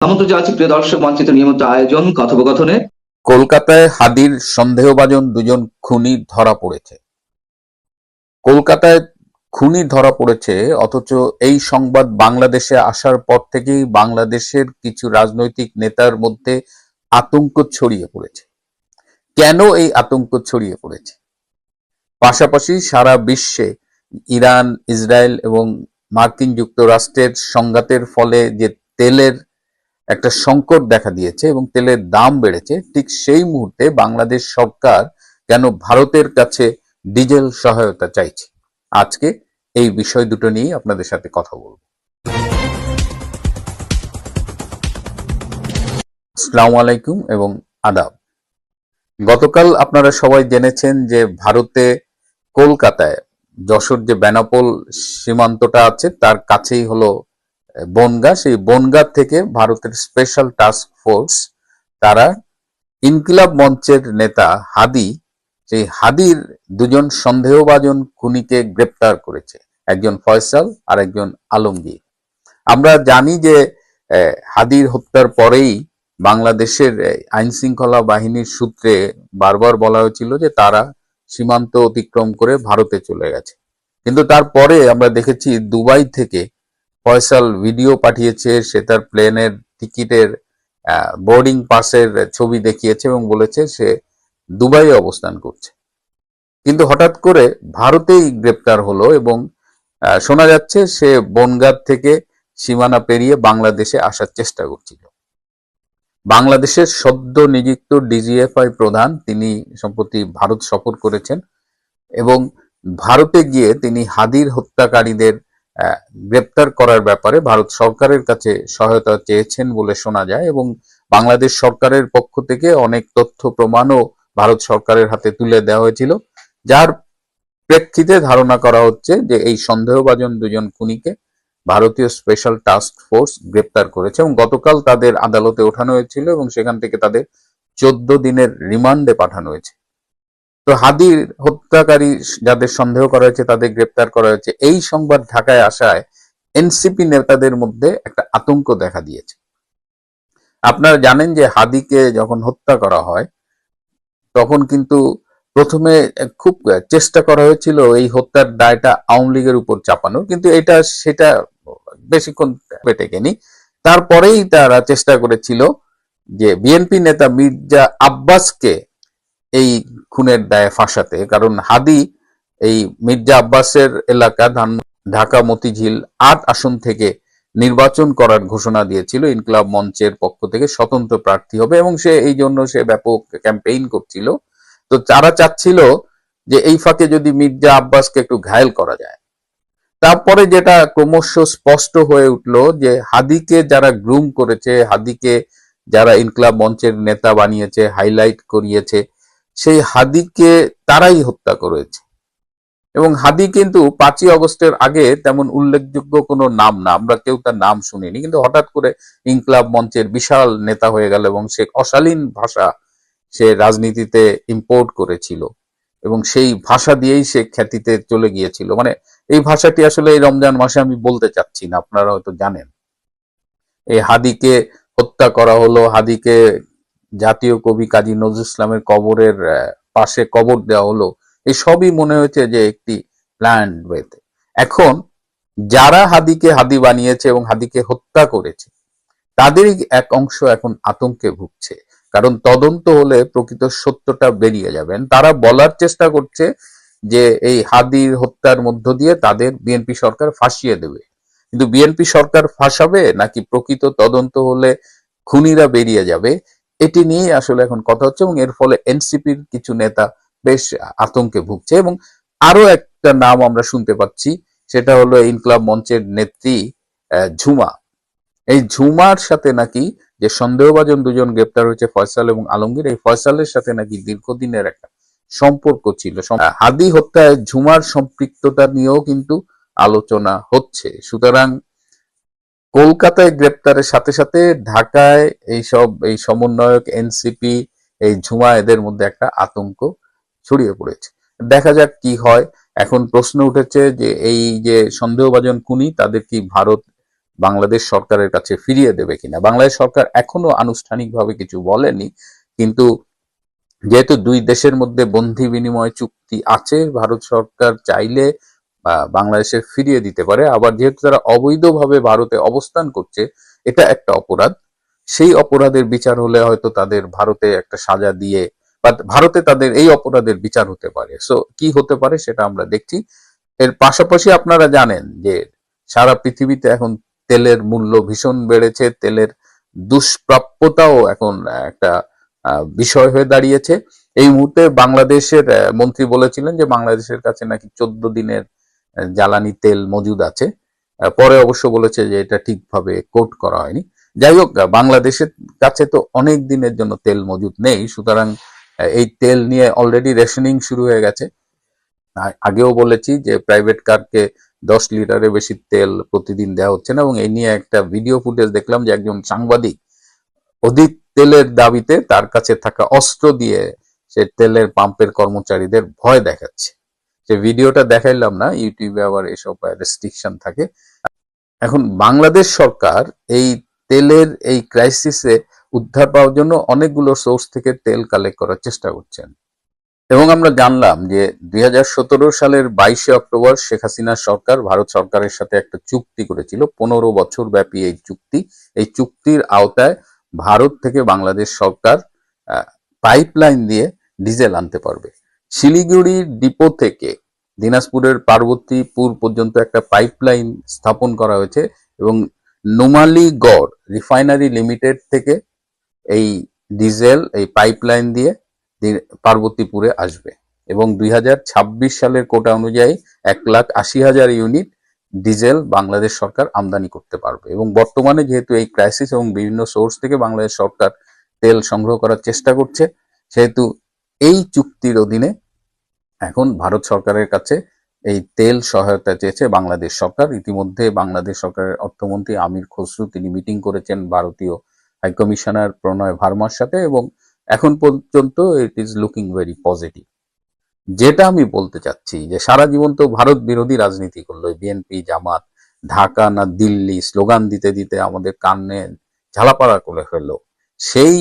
আমন্ত্রণ জানাচ্ছি প্রিয় দর্শক মঞ্চিত নিয়মিত আয়োজন কথোপকথনে। কলকাতায় হাদির সন্দেহভাজন দুজন খুনি ধরা পড়েছে। কলকাতায় খুনি ধরা পড়েছে, অথচ এই সংবাদ বাংলাদেশে আসার পর থেকেই বাংলাদেশের কিছু রাজনৈতিক নেতার মধ্যে আতঙ্ক ছড়িয়ে পড়েছে। কেন এই আতঙ্ক ছড়িয়ে পড়েছে? পাশাপাশি সারা বিশ্বে ইরান, ইসরায়েল এবং মার্কিন যুক্তরাষ্ট্রের সংঘাতের ফলে যে তেলের একটা সংকট দেখা দিয়েছে এবং তেলের দাম বেড়েছে, ঠিক সেই মুহূর্তে বাংলাদেশ সরকার কেন ভারতের কাছে ডিজেল সহায়তা চাইছে? আজকে এই বিষয় দুটো নিয়ে আপনাদের সাথে কথা বলবো। আসসালামু আলাইকুম এবং আদাব। গতকাল আপনারা সবাই জেনেছেন যে ভারতে কলকাতায় যশোর যে বেনাপোল সীমান্তটা আছে তার কাছেই হলো বনগাঁ। সেই বনগাঁ থেকে ভারতের স্পেশাল টাস্ক ফোর্স তারা ইনকিলাব মঞ্চের নেতা হাদি, সেই হাদির দুজন সন্দেহভাজন খুনিকে গ্রেপ্তার করেছে, একজন ফয়সাল আর একজন আলমগীর। আমরা জানি যে হাদির হত্যার পরেই বাংলাদেশের আইন শৃঙ্খলা বাহিনীর সূত্রে বারবার বলা হয়েছিল যে তারা সীমান্ত অতিক্রম করে ভারতে চলে গেছে, কিন্তু তারপরে আমরা দেখেছি দুবাই থেকে ফয়সাল ভিডিও পাঠিয়েছে, সে তার প্লেনের টিকিটের বোর্ডিং পাসের ছবি দেখিয়েছে এবং বলেছে সে দুবাইয়ে অবস্থান করছে। কিন্তু হঠাৎ করে ভারতেই গ্রেপ্তার হলো এবং শোনা যাচ্ছে সে বনগাঁ থেকে সীমানা পেরিয়ে বাংলাদেশে আসার চেষ্টা করছিল। বাংলাদেশের সদ্য নিযুক্ত ডিজিএফআই প্রধান তিনি সম্প্রতি ভারত সফর করেছেন এবং ভারতে গিয়ে তিনি হাদির হত্যাকারীদের গ্রেপ্তার করার ব্যাপারে ভারত সরকারের কাছে সহায়তা চেয়েছেন বলে শোনা যায় এবং বাংলাদেশ সরকারের পক্ষ থেকে অনেক তথ্য প্রমাণও ভারত সরকারের হাতে তুলে দেওয়া হয়েছিল, যার প্রেক্ষিতে ধারণা করা হচ্ছে যে এই সন্দেহভাজন দুজন খুনিকে ভারতীয় স্পেশাল টাস্ক ফোর্স গ্রেপ্তার করেছে এবং গতকাল তাদের আদালতে ওঠানো হয়েছিল এবং সেখান থেকে তাদের 14 দিনের রিমান্ডে পাঠানো হয়েছে। তো হাদির হত্যাকারী যাদের সন্দেহ করা হয়েছে তাদের গ্রেপ্তার করা হয়েছে, এই সংবাদ ঢাকায় আসায় এনসিপি নেতাদের মধ্যে একটা আতঙ্ক দেখা দিয়েছে। আপনারা জানেন যে হাদিকে যখন হত্যা করা হয় তখন কিন্তু প্রথমে খুব চেষ্টা করা হয়েছিল এই হত্যার দায়টা আওয়ামী লীগের উপর চাপানোর, কিন্তু এটা সেটা বেশিক্ষণ টেকেনি। তারপরেই তারা চেষ্টা করেছিল যে বিএনপি নেতা মির্জা আব্বাসকে এই খুনের দায়ে ফাঁসাতে, কারণ হাদি এই মির্জা আব্বাসের এলাকা ঢাকা মতিঝিল ৮ আসন থেকে নির্বাচন করার ঘোষণা দিয়েছিল, ইনকিলাব মঞ্চের পক্ষ থেকে স্বতন্ত্র প্রার্থী হবে এবং সে এই জন্য সে ব্যাপক ক্যাম্পেইন করছিল। তো তারা চাচ্ছিল যে এই ফাঁকে যদি মির্জা আব্বাসকে একটু ঘায়েল করা যায়। তারপরে যেটা ক্রমশ স্পষ্ট হয়ে উঠলো যে হাদিকে যারা গ্রুম করেছে, হাদিকে যারা ইনকিলাব মঞ্চের নেতা বানিয়েছে, হাইলাইট করিয়েছে, সেই হাদিকে তারাই হত্যা করেছে। এবং হাদি কিন্তু 5ই আগস্টের আগে তেমন উল্লেখযোগ্য কোনো নাম না, আমরা কেউ তার নাম শুনিনি, কিন্তু হঠাৎ করে ইনকিলাব মঞ্চের বিশাল নেতা হয়ে গেল এবং সে অশালীন ভাষা সে রাজনীতিতে ইম্পোর্ট করেছিল এবং সেই ভাষা দিয়েই সে খ্যাতিতে চলে গিয়েছিল। মানে এই ভাষাটি আসলে এই রমজান মাসে আমি বলতে চাচ্ছি না, আপনারা হয়তো জানেন। এই হাদিকে হত্যা করা হলো, হাদিকে জাতীয় কবি কাজী নজরুল ইসলামের কবরের পাশে কবর দেওয়া হলো, এই সবই মনে হয়েছে যে একটি প্ল্যান্ড ওয়েতে। এখন যারা হাদিকে হাদি বানিয়েছে এবং হাদিকে হত্যা করেছে তাদেরই এক অংশ এখন আতঙ্কে ভুগছে, কারণ তদন্ত হলে প্রকৃত সত্যটা বেরিয়ে যাবেন। তারা বলার চেষ্টা করছে যে এই হাদির হত্যার মধ্য দিয়ে তাদের বিএনপি সরকার ফাঁসিয়ে দেবে, কিন্তু বিএনপি সরকার ফাঁসাবে নাকি প্রকৃত তদন্ত হলে খুনিরা বেরিয়ে যাবে, এটি নিয়ে আসলে এখন কথা হচ্ছে এবং এর ফলে এনসিপির কিছু নেতা বেশ আতঙ্কে ভুগছে। এবং আরো একটা নাম আমরা শুনতে পাচ্ছি, সেটা হলো ইনকিলাব মঞ্চের নেত্রী ঝুমা। এই ঝুমার সাথে নাকি যে সন্দেহভাজন দুজন গ্রেপ্তার হয়েছে ফয়সাল এবং আলমগীর, এই ফয়সালের সাথে নাকি দীর্ঘদিনের একটা সম্পর্ক ছিল। হাদি হত্যায় ঝুমার সম্পৃক্ততা নিয়েও কিন্তু আলোচনা হচ্ছে। সুতরাং কলকাতায় গ্রেপ্তারের সাথে সাথে ঢাকায় এই সমন্বয়ক এনসিপি, এই ঝুমা, এদের মধ্যে একটা আতঙ্ক ছড়িয়ে পড়েছে। দেখা যাক কি হয়। এখন প্রশ্ন উঠেছে যে এই যে সন্দেহভাজন খুনি তাদের কি ভারত বাংলাদেশ সরকারের কাছে ফিরিয়ে দেবে কিনা। বাংলাদেশ সরকার এখনো আনুষ্ঠানিকভাবে কিছু বলেনি, কিন্তু যেহেতু দুই দেশের মধ্যে বন্ধি বিনিময় চুক্তি আছে, ভারত সরকার চাইলে বাংলাদেশে ফিরিয়ে দিতে পারে। আবার যেহেতু তারা অবৈধভাবে ভারতে অবস্থান করছে, এটা একটা অপরাধ, সেই অপরাধের বিচার হলে হয়তো তাদের ভারতে একটা সাজা দিয়ে বা ভারতে তাদের এই অপরাধের বিচার হতে পারে। সো কি হতে পারে সেটা আমরা দেখছি। এর পাশাপাশি আপনারা জানেন যে সারা পৃথিবীতে এখন তেলের মূল্য ভীষণ বেড়েছে, তেলের দুষ্প্রাপ্যতাও এখন একটা বিষয় হয়ে দাঁড়িয়েছে। এই মুহূর্তে বাংলাদেশের মন্ত্রী বলেছিলেন যে বাংলাদেশের কাছে নাকি 14 দিনের জ্বালানি তেল মজুদ আছে। পরে অবশ্য বলেছে যে এটা ঠিকভাবে কোট করা হয়নি। যাই হোক, বাংলাদেশের কাছে তো অনেক দিনের জন্য তেল মজুদ নেই, সুতরাং এই তেল নিয়ে অলরেডি রেশনিং শুরু হয়ে গেছে। আগেও বলেছি যে প্রাইভেট কারকে 10 লিটারের বেশি তেল প্রতিদিন দেওয়া হচ্ছে না, এবং এই নিয়ে একটা ভিডিও ফুটেজ দেখলাম যে একজন সাংবাদিক অধিক তেলের দাবিতে তার কাছে থাকা অস্ত্র দিয়ে সে তেলের পাম্পের কর্মচারীদের ভয় দেখাচ্ছে। সে ভিডিওটা দেখাইলাম না, ইউটিউবে আবার এসব রেস্ট্রিকশন থাকে। এখন বাংলাদেশ সরকার এই তেলের এই ক্রাইসিসে উদ্ধার পাওয়ার জন্য অনেকগুলো সোর্স থেকে তেল কালেক্ট করার চেষ্টা করছেন। এবং আমরা জানলাম যে 2017 সালের 22 অক্টোবর শেখ হাসিনার সরকার ভারত সরকারের সাথে একটা চুক্তি করেছিল, 15 বছর ব্যাপী এই চুক্তি। এই চুক্তির আওতায় ভারত থেকে বাংলাদেশ সরকার পাইপলাইন দিয়ে ডিজেল আনতে পারবে। শিলিগুড়ি ডিপো থেকে দিনাজপুরের পার্বতীপুর পর্যন্ত একটা পাইপলাইন স্থাপন করা হয়েছে, এবং নুমালীগড় রিফাইনারি লিমিটেড থেকে এই ডিজেল এই পাইপলাইন দিয়ে পার্বতীপুরে আসবে, এবং 2026 সালের কোটা অনুযায়ী 1,80,000 ইউনিট ডিজেল বাংলাদেশ সরকার আমদানি করতে পারবে। এবং বর্তমানে যেহেতু এই ক্রাইসিস এবং বিভিন্ন সোর্স থেকে বাংলাদেশ সরকার তেল সংগ্রহ করার চেষ্টা করছে, সেহেতু এই চুক্তির অধীনে এখন ভারত সরকারের কাছে এই তেল সহায়তা চেয়েছে বাংলাদেশ সরকার। ইতিমধ্যে বাংলাদেশ সরকারের অর্থমন্ত্রী আমির খসরু তিনি মিটিং করেছেন ভারতীয় হাইকমিশনার প্রণয় ভার্মার সাথে, এবং এখন পর্যন্ত it is looking very positive. যেটা আমি বলতে চাচ্ছি যে সারা জীবন তো ভারত বিরোধী রাজনীতি করলো বিএনপি জামাত, ঢাকা না দিল্লি স্লোগান দিতে দিতে আমাদের কানে ঝালাপাড়া করে ফেললো। সেই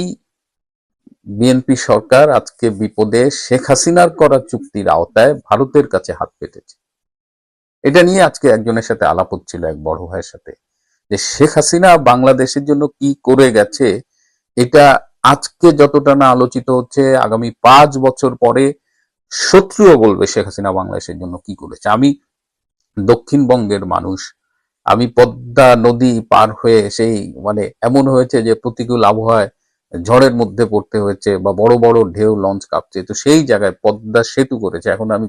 বিএনপি সরকার আজকে বিপদে শেখ হাসিনার করা চুক্তির আওতায় ভারতের কাছে হাত পেতেছে। এটা নিয়ে আজকে একজনের সাথে আলাপ হচ্ছিল, এক বড় ভাইয়ের সাথে, যে শেখ হাসিনা বাংলাদেশের জন্য কি করে গেছে, এটা আজকে যতটা না আলোচিত হচ্ছে, আগামী 5 বছর পরে শত্রুও বলবে শেখ হাসিনা বাংলাদেশের জন্য কি করেছে। আমি দক্ষিণবঙ্গের মানুষ, আমি পদ্মা নদী পার হয়ে সেই এমন হয়েছে যে প্রতিকূল আবহাওয়ায় ঝড়ের মধ্যে পড়তে হয়েছে, বা বড় বড় ঢেউ লঞ্চ কাঁপছে, তো সেই জায়গায় পদ্মা সেতু করেছে। এখন আমি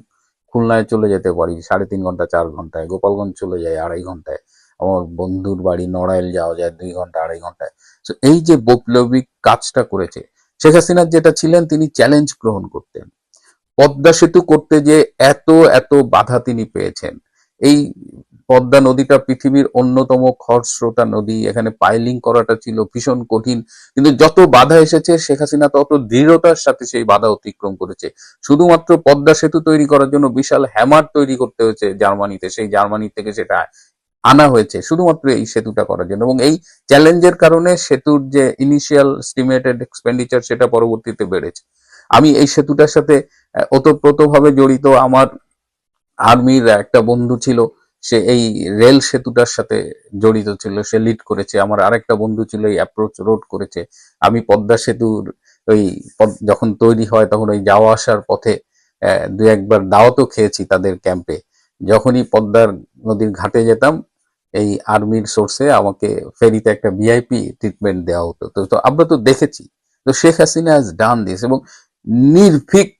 খুলনায় চলে যেতে পারি 3.5 ঘন্টা 4 ঘন্টায়, গোপালগঞ্জ চলে যাই 2.5 ঘন্টায়, আমার বন্ধুর বাড়ি নড়াইল যাওয়া যায় 2 ঘন্টা 2.5 ঘন্টায়। তো এই যে বৈপ্লবিক কাজটা করেছে শেখ হাসিনা, যেটা ছিলেন তিনি চ্যালেঞ্জ গ্রহণ করতেন। পদ্মা সেতু করতে যে এত এত বাধা তিনি পেয়েছেন। এই পদ্মা নদীটা পৃথিবীর অন্যতম খরস্রোতা নদী, এখানে পাইলিং করাটা ছিল ভীষণ কঠিন, কিন্তু যত বাধা এসেছে শেখ হাসিনা তত দৃঢ়তার সাথে সেই বাধা অতিক্রম করেছে। শুধুমাত্র পদ্মা সেতু তৈরি করার জন্য বিশাল হ্যামার তৈরি করতে হয়েছে জার্মানিতে, সেই জার্মানি থেকে সেটা আনা হয়েছে শুধুমাত্র এই সেতুটা করার জন্য। এবং এই চ্যালেঞ্জের কারণে সেতুর যে ইনিশিয়াল এস্টিমেটেড এক্সপেন্ডিচার সেটা পরবর্তীতে বেড়েছে। আমি এই সেতুটার সাথে ওতপ্রোতভাবে জড়িত। আমার আর্মির একটা বন্ধু ছিল, সে এই রেল সেতুটার সাথে জড়িত ছিল, সে লিড করেছে। আমার আরেকটা বন্ধু ছিল, এই অ্যাপ্রোচ রোড করেছে। আমি পদ্মা সেতুর ওই যখন তৈরি হয় তখন ওই যাওয়া আসার পথে 2-1বার দাওয়াতও খেয়েছি তাদের ক্যাম্পে। যখনই পদ্মার নদীর ঘাটে যেতাম, এই আর্মির সোর্সে আমাকে ফেরিতে একটা ভিআইপি ট্রিটমেন্ট দেওয়া হতো। তো আমরা তো দেখেছি। তো Sheikh Hasina has done this, এবং নির্ভীক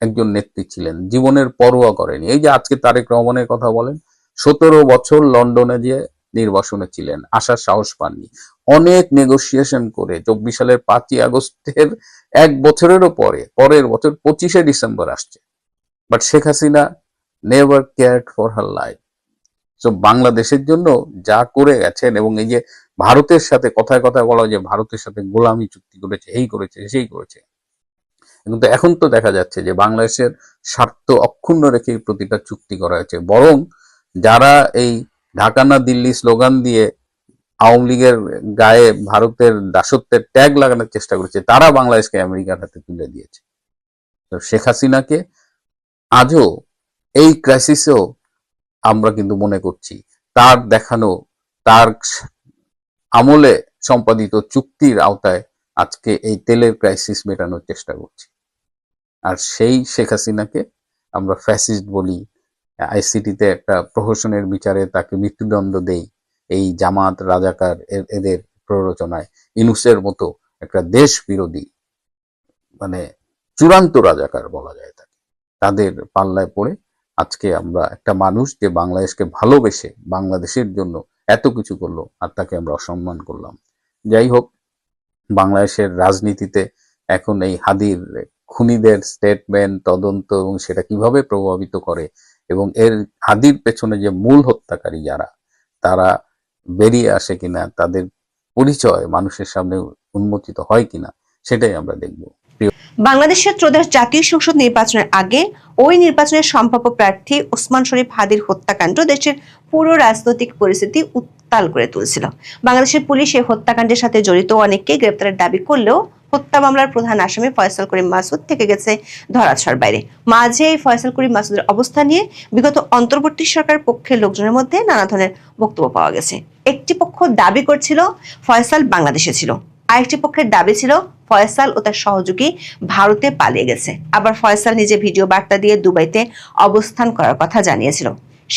একজন নেত্রী ছিলেন, জীবনের পরোয়া করেনি। এই যে আজকে তারেক রহমানের কথা বলেন, 17 বছর লন্ডনে যে নির্বাসনে ছিলেন, আসার সাহস পাননি, অনেক নেগোসিয়েশন করে 24 সালের 5ই আগস্টের 1 বছরেরও পরের বছর 25শে ডিসেম্বর আসছে, but Sheikh Hasina never cared for her life. So বাংলাদেশের জন্য যা করে গেছেন, এবং এই যে ভারতের সাথে কথায় কথায় বলা যে ভারতের সাথে গোলামি চুক্তি করেছে, এই করেছে সেই করেছে, কিন্তু এখন তো দেখা যাচ্ছে যে বাংলাদেশের স্বার্থ অক্ষুণ্ণ রেখে প্রতিটা চুক্তি করা হয়েছে। বরং যারা এই ঢাকা না দিল্লি স্লোগান দিয়ে আওয়ামী লীগের গায়ে ভারতের দাসত্বের ট্যাগ লাগানোর চেষ্টা করেছে, তারা বাংলাদেশকে আমেরিকার হাতে তুলে দিয়েছে। তো শেখ হাসিনাকে আজও এই ক্রাইসিসেও আমরা কিন্তু মনে করছি তার দেখানো, তার আমলে সম্পাদিত চুক্তির আওতায় আজকে এই তেলের ক্রাইসিস মেটানোর চেষ্টা করছি। আর সেই শেখ হাসিনাকে আমরা ফ্যাসিস্ট বলি, আইসিটিতে একটা প্রহসনের বিচারে তাকে মৃত্যুদণ্ড দেই, এই জামাত রাজাকার এদের প্ররোচনায় ইনুসের মতো একটা দেশ বিরোধী মানে চূড়ান্ত রাজাকার বলা যায় তাকে, তাদের পাল্লায় পড়ে আজকে আমরা একটা মানুষ যে বাংলাদেশকে ভালোবেসে বাংলাদেশের জন্য এত কিছু করলো আর তাকে আমরা অসম্মান করলাম। যাই হোক, বাংলাদেশের রাজনীতিতে এখন এই হাদির খুনিদের স্টেটমেন্ট, তদন্ত এবং সেটা কিভাবে প্রভাবিত করে এবং এর হাদির পেছনে যে মূল হত্যাকারী যারা, তারা বেরিয়ে আসে কিনা, তাদের পরিচয় মানুষের সামনে উন্মোচিত হয় কিনা, সেটাই আমরা দেখব। বাংলাদেশের ত্রয়োদশ জাতীয় সংসদ নির্বাচনের আগে ওই নির্বাচনের সম্ভাব্য প্রার্থী ওসমান শরীফ হাদির হত্যাকাণ্ড দেশের পুরো রাজনৈতিক পরিস্থিতি উত্তাল করে তুলছিল। বাংলাদেশের পুলিশ এই হত্যাকাণ্ডের সাথে জড়িত অনেককে গ্রেপ্তারের দাবি করলেও হত্যা মামলার প্রধান আসামি ফয়সাল করিম মাসুদ থেকে গেছে ধরাছোঁয়ার বাইরে। মাঝে এই ফয়সাল করিম মাসুদের অবস্থা নিয়ে বিগত অন্তর্বর্তী সরকার পক্ষের লোকজনের মধ্যে নানা ধরনের বক্তব্য পাওয়া গেছে। একটি পক্ষ দাবি করছিল ফয়সাল বাংলাদেশে ছিল, আরেকটি পক্ষের দাবি ছিল ফয়সাল ও তার সহযোগী ভারতে পালিয়ে গেছে। আবার ফয়সাল নিজে ভিডিও বার্তা দিয়ে দুবাইতে অবস্থান করার কথা জানিয়েছিল।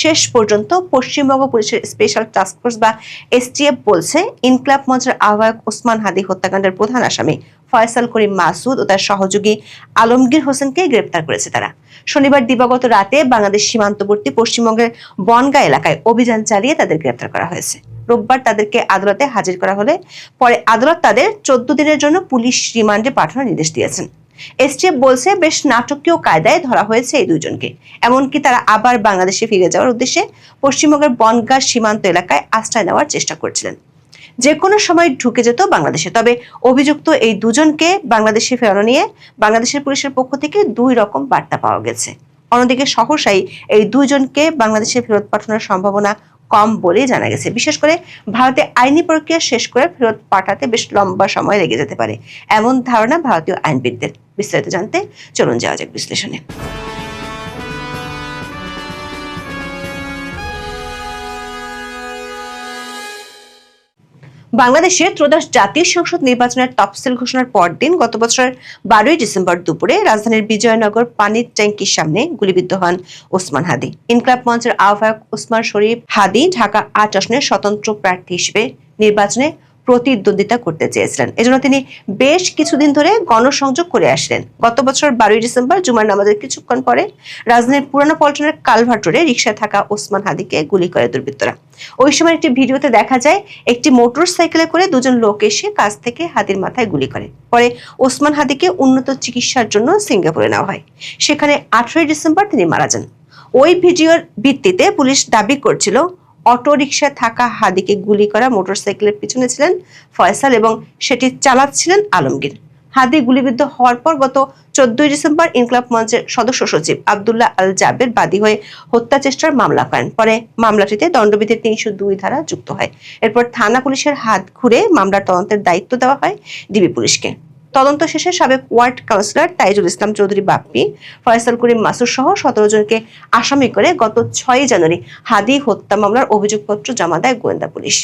শেষ পর্যন্ত পশ্চিমবঙ্গ পুলিশের স্পেশাল টাস্কফোর্স বা এসটিএফ বলছে ইনকলাব মঞ্চের আহ্বায়ক ওসমান হাদি হত্যাকাণ্ডের প্রধান আসামি ফয়সাল করিম মাসুদ ও তার সহযোগী আলমগীর হোসেনকে গ্রেপ্তার করেছে তারা। শনিবার দিবাগত রাতে বাংলাদেশ সীমান্তবর্তী পশ্চিমবঙ্গের বনগাঁ এলাকায় অভিযান চালিয়ে তাদের গ্রেপ্তার করা হয়েছে। রোববার তাদেরকে আদালতে হাজির করা হলে পরে আদালত তাদের 14 দিনের জন্য পুলিশ রিমান্ডে পাঠানোর নির্দেশ দিয়েছেন। এসটিএফ বলছে বেশ নাটকীয় কায়দায় ধরা হয়েছে এই দুইজনকে। এমনকি তারা আবার বাংলাদেশে ফিরে যাওয়ার উদ্দেশ্যে পশ্চিমবঙ্গের বনগাঁ সীমান্ত এলাকায় আশ্রয় নেওয়ার চেষ্টা করছিলেন, যে কোনো সময় ঢুকে যেত বাংলাদেশে। তবে অভিযুক্ত এই দুজনকে বাংলাদেশে ফেরানো নিয়ে বাংলাদেশের পুলিশের পক্ষ থেকে দুই রকম বার্তা পাওয়া গেছে। অন্যদিকে সহসাই এই দুইজনকে বাংলাদেশে ফেরত পাঠানোর সম্ভাবনা কম বলেই জানা গেছে। বিশেষ করে ভারতে আইনি প্রক্রিয়া শেষ করে ফেরত পাঠাতে বেশ লম্বা সময় লেগে যেতে পারে, এমন ধারণা ভারতীয় আইনবিদদের। বিস্তারিত জানতে চলুন যাওয়া যাক বিশ্লেষণে। বাংলাদেশের ত্রয়োদশ জাতীয় সংসদ নির্বাচনের তফসিল ঘোষণার পরদিন গত বছরের 12ই ডিসেম্বর দুপুরে রাজধানীর বিজয়নগর পানির ট্যাঙ্কির সামনে গুলিবিদ্ধ হন ওসমান হাদি। ইনকলাব মঞ্চের আহ্বায়ক ওসমান শরীফ হাদি ঢাকা 8 আসনের স্বতন্ত্র প্রার্থী হিসেবে নির্বাচনে প্রতিদ্বন্দ্বিতা করতে চেয়েছিলেন। এজন্য তিনি বেশ কিছুদিন ধরে গণসংযোগ করে আসলেন। গত বছর 12ই ডিসেম্বর জুমার নামাজের কিছুক্ষণ পরে রাজধানীর পুরানো পল্টনের কালভার্ট রোডে রিকশায় থাকা ওসমান হাদিকে গুলি করে দুর্বৃত্তরা। ওই সময় একটি ভিডিওতে দেখা যায় একটি মোটর সাইকেলে করে দুজন লোক এসে কাছ থেকে হাদির মাথায় গুলি করে। পরে ওসমান হাদিকে উন্নত চিকিৎসার জন্য সিঙ্গাপুরে নেওয়া হয়। সেখানে 18ই ডিসেম্বর তিনি মারা যান। ওই ভিডিওর ভিত্তিতে পুলিশ দাবি করছিল অটো রিকশায় থাকা হাদিকে গুলি করা মোটরসাইকেলের পিছনে ছিলেন ফয়সাল এবং সেটি চালাচ্ছিলেন আলমগীর। হাদি গুলিবিদ্ধ হওয়ার পর গত 14ই ডিসেম্বর ইনকলাব মঞ্চের সদস্য সচিব আব্দুল্লাহ আল জাবের বাদী হয়ে হত্যা চেষ্টার মামলা করেন। পরে মামলাটিতে দণ্ডবিধির 302 ধারা যুক্ত হয়। এরপর থানা পুলিশের হাত ঘুরে মামলার তদন্তের দায়িত্ব দেওয়া হয় ডিবি পুলিশকে। তদন্ত শেষে সাবেক ওয়ার্ড কাউন্সিলর তাইজুল ইসলাম চৌধুরী বাপ্পি ফয়সাল করিম মাসুদ সহ 17 জনকে আসামি করে গত 6ই জানুয়ারি হাদি হত্যা মামলার অভিযোগপত্র জমা দেয় গোয়েন্দা পুলিশ।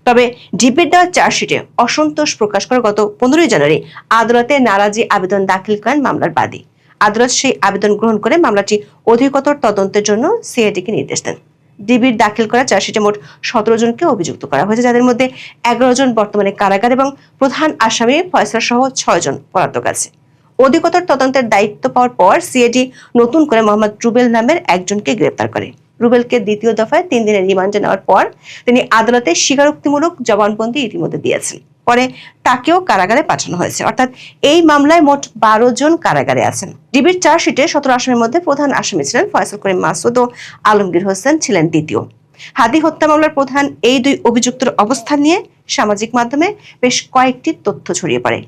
তবে ডিবির দেওয়া চার্জশিটে অসন্তোষ প্রকাশ করে গত 15ই জানুয়ারি আদালতে নারাজি আবেদন দাখিল করেন মামলার বাদী। আদালত সেই আবেদন গ্রহণ করে মামলাটি অধিকতর তদন্তের জন্য সিআইডিকে নির্দেশ দেন। ডিবির দাখিল করা চার্জশিটে মোট 17 জনকে অভিযুক্ত করা হয়েছে, যাদের মধ্যে 11 জন বর্তমানে কারাগার এবং প্রধান আসামি ফয়সাল সহ 6 জন পলাতক আছে। অধিকতর তদন্তের দায়িত্ব পাওয়ার পর সিআইডি নতুন করে মোহাম্মদ রুবেল নামের একজনকে গ্রেপ্তার করে। রুবেলকে দ্বিতীয় দফায় 3 দিনের রিমান্ডে নেওয়ার পর তিনি আদালতে স্বীকারোক্তিমূলক জবানবন্দি ইতিমধ্যে দিয়েছেন। পরে তাকেও কারাগারে পাঠানো হয়েছে। অর্থাৎ এই মামলায় মোট 12 জন কারাগারে আছেন। ডিবির চার্জশিটে 17 আসামির মধ্যে প্রধান আসামি ছিলেন ফয়সাল করিম মাসুদ ও আলমগীর হোসেন ছিলেন দ্বিতীয়। হাদি হত্যা মামলার প্রধান এই দুই অভিযুক্তের অবস্থান নিয়ে সামাজিক মাধ্যমে বেশ কয়েকটি তথ্য ছড়িয়ে পড়ে।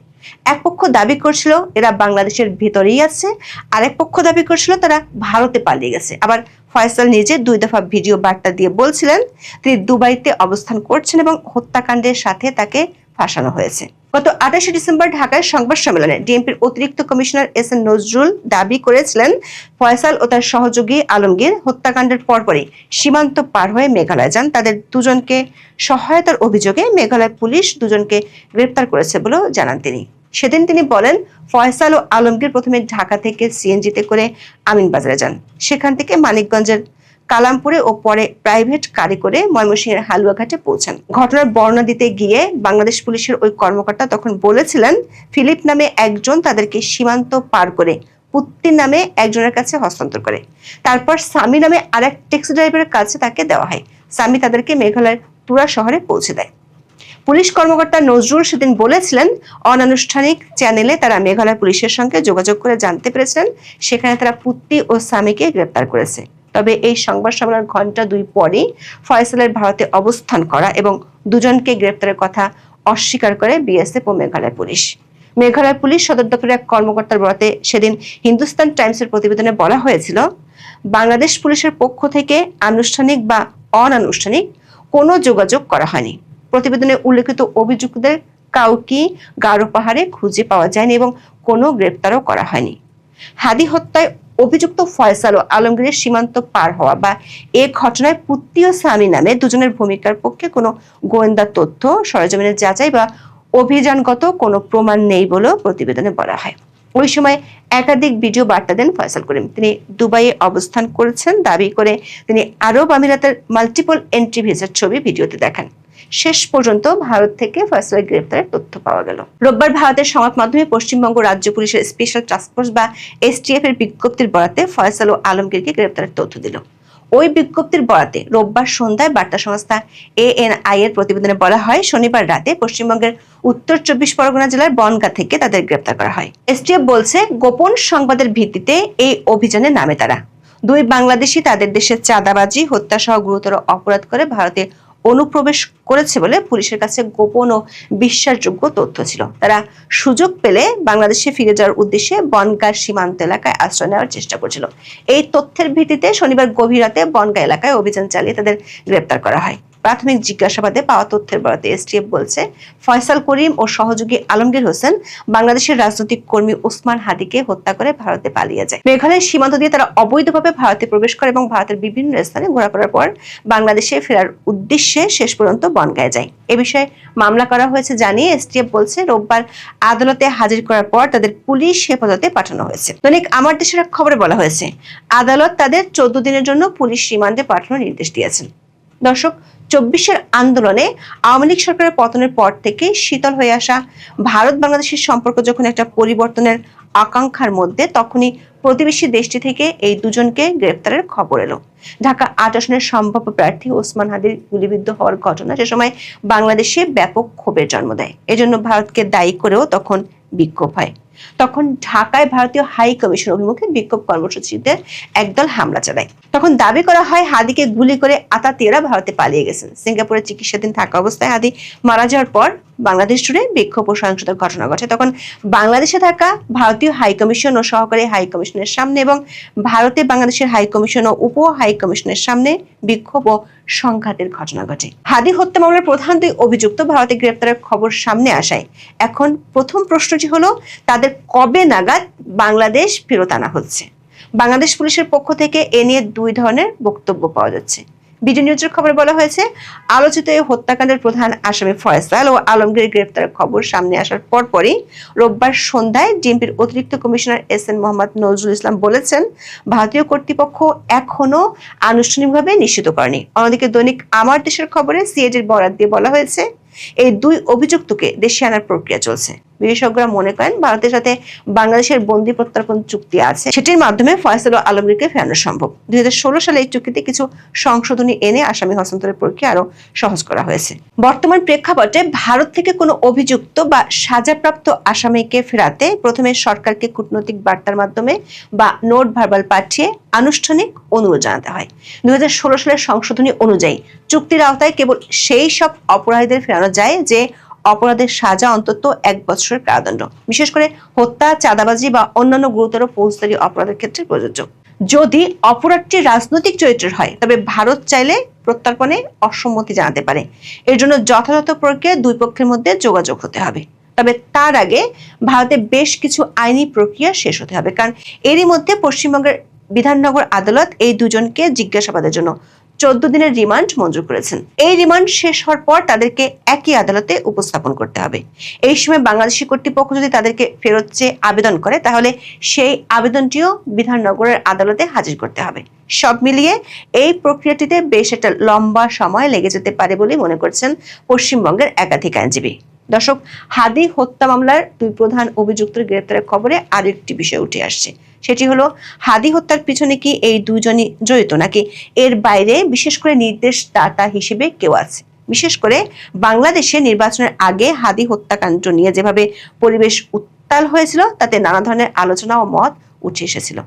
এক পক্ষ দাবি করছিল এরা বাংলাদেশের ভেতরেই আছে, আরেক পক্ষ দাবি করছিল তারা ভারতে পালিয়ে গেছে। আবার ফয়সাল নিজে 2 দফা ভিডিও বার্তা দিয়ে বলছিলেন তিনি দুবাইতে অবস্থান করছেন এবং হত্যাকাণ্ডের সাথে তাকে ফাঁসানো হয়েছে। গত 28 ডিসেম্বর ঢাকায় সংবাদ সম্মেলনে ডিএমপির অতিরিক্ত কমিশনার এস এন নজরুল দাবি করেছিলেন ফয়সাল ও তার সহযোগী আলমগীর হত্যাকাণ্ডের পরপরই সীমান্ত পার হয়ে মেঘালয় যান। তাদের দুজনকে সহায়তার অভিযোগে মেঘালয় পুলিশ দুজনকে গ্রেপ্তার করেছে বলেও জানান তিনি। সেদিন তিনি বলেন, ফয়সাল ও আলমগীর প্রথমে ঢাকা থেকে সিএনজিতে করে আমিনবাজারে যান, সেখান থেকে মানিকগঞ্জের কালামপুরে ও পরে প্রাইভেট কারে করে ময়মনসিংহের হালুয়াঘাটে পৌঁছান। ঘটনার বর্ণনা দিতে গিয়ে বাংলাদেশ পুলিশের ওই কর্মকর্তা তখন বলেছিলেন ফিলিপ নামে একজন তাদেরকে সীমান্ত পার করে পুত্তির নামে একজনের কাছে হস্তান্তর করে, তারপর সামি নামে আরেক ট্যাক্সি ড্রাইভারের কাছে তাকে দেওয়া হয়। সামি তাদেরকে মেঘালয়ের তুরা শহরে পৌঁছে দেয়। পুলিশ কর্মকর্তা নজরুল সেদিন বলেছিলেন অনানুষ্ঠানিক চ্যানেলে তারা মেঘালয় পুলিশের সঙ্গে যোগাযোগ করে জানতে পেরেছিলেন সেখানে তারা পুত্তি ও সামিকে গ্রেপ্তার করেছে। তবে এই সংবাদ সম্মেলন ঘন্টা 2 পরই ফয়সালের ভারতে অবস্থান করা এবং দুজনকে গ্রেপ্তারের কথা অস্বীকার করে বিএসএফ ও মেঘালয় পুলিশ। মেঘালয় পুলিশ সদর দপ্তরের এক কর্মকর্তার বরাতে সেদিন হিন্দুস্তান টাইমসের প্রতিবেদনে বলা হয়েছিল, বাংলাদেশ পুলিশের পক্ষ থেকে আনুষ্ঠানিক বা অনানুষ্ঠানিক কোনো যোগাযোগ করা হয়নি। প্রতিবেদনে উল্লেখিত অভিযুক্তদের কাউকে গারো পাহাড়ে খুঁজে পাওয়া যায়নি এবং কোনো গ্রেপ্তারও করা হয়নি। হাদি হত্যায় অভিযুক্ত ফয়সাল ও আলমগীরের সীমান্ত পার হওয়া বা এ ঘটনায় পুত্তি ও সামি নামে দুজনের ভূমিকার পক্ষে কোনো গোয়েন্দা তথ্য, সরেজমিনের যাচাই বা অভিযানগত কোনো প্রমাণ নেই বলেও প্রতিবেদনে বলা হয়। ওই সময় একাধিক ভিডিও বার্তা দেন ফয়সাল করিম। তিনি দুবাইয়ে অবস্থান করেছেন দাবি করে তিনি আরব আমিরাতের মাল্টিপল এন্ট্রি ভিসার ছবি ভিডিওতে দেখান। শেষ পর্যন্ত ভারত থেকে ফয়সালের গ্রেপ্তারের তথ্য পাওয়া গেল। রোববার ভারতের সংবাদ মাধ্যমে পশ্চিমবঙ্গ রাজ্য পুলিশের স্পেশাল টাস্কফোর্স বা এসটিএফ এর বিজ্ঞপ্তির বরাতে ফয়সাল ও আলমগীরকে গ্রেপ্তারের তথ্য দিল। ওই বিজ্ঞপ্তির বরাতে রোববার সন্ধ্যায় বার্তা সংস্থা এএনআই এর প্রতিবেদনে বলা হয়, শনিবার রাতে পশ্চিমবঙ্গের উত্তর 24 পরগনা জেলার বনগাঁ থেকে তাদের গ্রেপ্তার করা হয়। এসটিএফ বলছে, গোপন সংবাদের ভিত্তিতে এই অভিযানে নামে তারা। 2 বাংলাদেশি তাদের দেশে চাঁদাবাজি, হত্যা সহ গুরুতর অপরাধ করে ভারতে অনুপ্রবেশ করেছে বলে পুলিশের কাছে গোপন ও বিশ্বাসযোগ্য তথ্য ছিল। তারা সুযোগ পেলে বাংলাদেশে ফিরে যাওয়ার উদ্দেশ্যে বনগাঁ সীমান্ত এলাকায় আশ্রয় নেওয়ার চেষ্টা করছিল। এই তথ্যের ভিত্তিতে শনিবার গভীর রাতে বনগাঁ এলাকায় অভিযান চালিয়ে তাদের গ্রেপ্তার করা হয়। প্রাথমিক জিজ্ঞাসাবাদে পাওয়া তথ্যের বরাতে এসটিএফ বলছে, ফয়সাল করিম ও সহযোগী আলমগীর হোসেন বাংলাদেশের রাজনৈতিক কর্মী ওসমান হাদিকে হত্যা করে ভারতে পালিয়ে যায়। মেঘালয়ের সীমান্ত দিয়ে তারা অবৈধভাবে ভারতে প্রবেশ করে এবং ভারতের বিভিন্ন স্থানে ঘোরাফেরার পর বাংলাদেশে ফেরার উদ্দেশ্যে শেষ পর্যন্ত বনগাঁয়ে যায়। এ বিষয়ে মামলা করা হয়েছে জানিয়ে এসটিএফ বলছে, রোববার আদালতে হাজির করার পর তাদের পুলিশ হেফাজতে পাঠানো হয়েছে। দৈনিক আমার দেশের এক খবরে বলা হয়েছে, আদালত তাদের 14 দিনের জন্য পুলিশ রিমান্ডে পাঠানোর নির্দেশ দিয়েছেন। দর্শক, 24-এর আন্দোলনে আওয়ামী লীগ সরকারের পতনের পর থেকে শীতল হয়ে আসা ভারত বাংলাদেশের সম্পর্ক যখন একটা পরিবর্তনের আকাঙ্ক্ষার মধ্যে, তখনই প্রতিবেশী দেশটি থেকে এই দুজনকে গ্রেপ্তারের খবর এলো। ঢাকা 8 আসনের সম্ভাব্য প্রার্থী ওসমান হাদির গুলিবিদ্ধ হওয়ার ঘটনা সে সময় বাংলাদেশে ব্যাপক ক্ষোভের জন্ম দেয়। এজন্য ভারতকে দায়ী করেও তখন বিক্ষোভ হয়। তখন ঢাকায় ভারতীয় হাই কমিশন অভিমুখে বিক্ষোভ কর্মসূচিতে একদল হামলা চালায়। তখন দাবি করা হয় হাদিকে গুলি করে আতাতেরা ভারতে পালিয়ে গেছেন। সিঙ্গাপুরে চিকিৎসাধীন থাকা অবস্থায় হাদি মারা যাওয়ার পর বাংলাদেশ জুড়ে বিক্ষোভ ও সহিংসতার ঘটনা ঘটে। তখন বাংলাদেশে থাকা ভারতীয় হাই কমিশন ও সহকারী হাই কমিশনের সামনে এবং ভারতে বাংলাদেশের হাই কমিশন ও উপ হাই কমিশনের সামনে বিক্ষোভ ও সংঘাতের ঘটনা ঘটে। হাদি হত্যা মামলার প্রধান 2 অভিযুক্ত ভারতে গ্রেপ্তারের খবর সামনে আসায় এখন প্রথম প্রশ্নটি হলো, তাদের কবে নাগাদ বাংলাদেশ ফেরত আনা হচ্ছে? বাংলাদেশ পুলিশের পক্ষ থেকে এ নিয়ে 2 ধরনের বক্তব্য পাওয়া যাচ্ছে। বিডি নিউজের খবরে বলা হয়েছে, আলোচিত এই হত্যাকাণ্ডের প্রধান আসামি ফয়সাল ও আলমগীর গ্রেপ্তারের খবর সামনে আসার পরপরই রোববার সন্ধ্যায় ডিএমপির অতিরিক্ত commissioner S N Mohammad Nazrul Islam বলেছেন, ভারতীয় কর্তৃপক্ষ এখনো আনুষ্ঠানিকভাবে নিশ্চিত করেনি। অন্যদিকে দৈনিক আমার দেশের খবরে সিএডির বরাত দিয়ে বলা হয়েছে, এই 2 অভিযুক্তকে দেশে আনার প্রক্রিয়া চলছে। বিশেষজ্ঞরা মনে করেন ভারতের সাথে বাংলাদেশের বন্দী প্রত্যর্পণ চুক্তি আছে, সেটির মাধ্যমে ফয়সাল ও আলমগীরকে ফেরানো সম্ভব। 2016 সালে এই চুক্তিতে কিছু সংশোধনী এনে আসামি হস্তান্তরের প্রক্রিয়া আরো সহজ করা হয়েছে। বর্তমান প্রেক্ষাপটে ভারত থেকে কোনো অভিযুক্ত বা সাজাপ্রাপ্ত আসামিকে ফেরাতে প্রথমে সরকারকে কূটনৈতিক বার্তার মাধ্যমে বা নোট ভার্বাল পাঠিয়ে আনুষ্ঠানিক অনুরোধ জানাতে হয়। 2016 সালের সংশোধনী অনুযায়ী চুক্তির আওতায় কেবল সেই সব অপরাধীদের ফেরানো যায় যে অপরাধের সাজা অন্তত 1 বছরের কারাদণ্ড, বিশেষ করে হত্যা, চাঁদাবাজি বা অন্যান্য গুরুতর ফৌজদারি অপরাধের ক্ষেত্রে প্রযোজ্য। যদি অপরাধটি রাজনৈতিক চরিত্রের হয় তবে ভারত চাইলে প্রত্যর্পণে অসম্মতি জানাতে পারে। এর জন্য যথাযথ প্রক্রিয়া দুই পক্ষের মধ্যে যোগাযোগ হতে হবে। তবে তার আগে ভারতে বেশ কিছু আইনি প্রক্রিয়া শেষ হতে হবে, কারণ এরই মধ্যে পশ্চিমবঙ্গের বিধাননগর আদালত এই দুজনকে জিজ্ঞাসাবাদের জন্য 14 দিনের রিমান্ড মঞ্জুর করেছেন। এই রিমান্ড শেষ হওয়ার পর তাদেরকে একই আদালতে উপস্থাপন করতে হবে। এই সময় বাংলাদেশি কর্তৃপক্ষ যদি তাদেরকে ফেরত চেয়ে আবেদন করে তাহলে সেই আবেদনটিও বিধাননগরের আদালতে হাজির করতে হবে। সব মিলিয়ে এই প্রক্রিয়াটিতে বেশ একটা লম্বা সময় লেগে যেতে পারে বলে মনে করছেন পশ্চিমবঙ্গের একাধিক আইনজীবী। দর্শক, হাদি হত্যা মামলার 2 প্রধান অভিযুক্তের গ্রেপ্তারের খবরে আরো একটি বিষয় উঠে আসছে। সেটি হলো, হাদি হত্যার পিছনে কি এই দুজনই জড়িত, নাকি এর বাইরে বিশেষ করে নির্দেশদাতা হিসেবে কেউ আছে? বিশেষ করে বাংলাদেশে নির্বাচনের আগে হাদি হত্যাকাণ্ড নিয়ে যেভাবে পরিবেশ উত্তাল হয়েছিল তাতে নানা ধরনের আলোচনা ও মত উঠে এসেছিল।